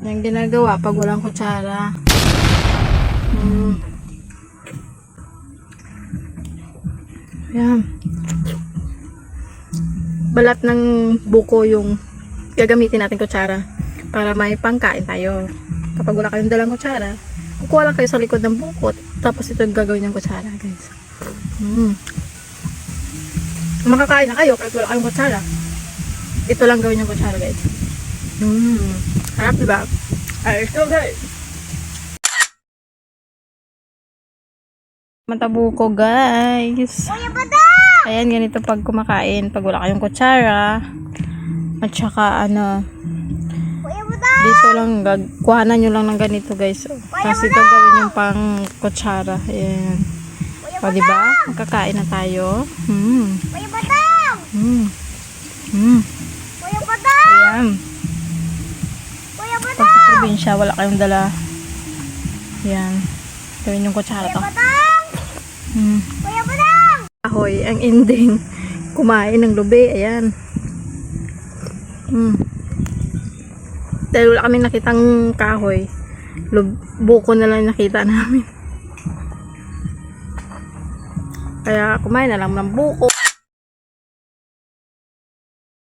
Yung ginagawa pag walang kutsara. Yan. Balat ng buko yung gagamitin natin kutsara para may pangkain tayo. Kapag wala kayong dalang kutsara, kukuha lang kayo sa likod ng bukot. Tapos ito yung gagawin ng kutsara, guys. Makakain na kayo kahit wala kayong kutsara. Ito lang gawin yung kutsara, guys. Harap, diba? Ay, ito, guys. Matabuko, guys. Ayan, ganito pag kumakain. Pag wala kayong kutsara. At saka, dito lang, kuhanan nyo lang ng ganito, guys. Tapos ito gawin yung pang kutsara. Ayan. O, diba? Magkakain na tayo. Ayan. Pag sa probinsya, wala kayong dala. Ayan. Gawin yung kutsara to. Kahoy, ang ending. Kumain ng lubi. Ayan. Dahil wala kami nakitang kahoy, buko na lang nakita namin. Kaya kumain na lang ng buko.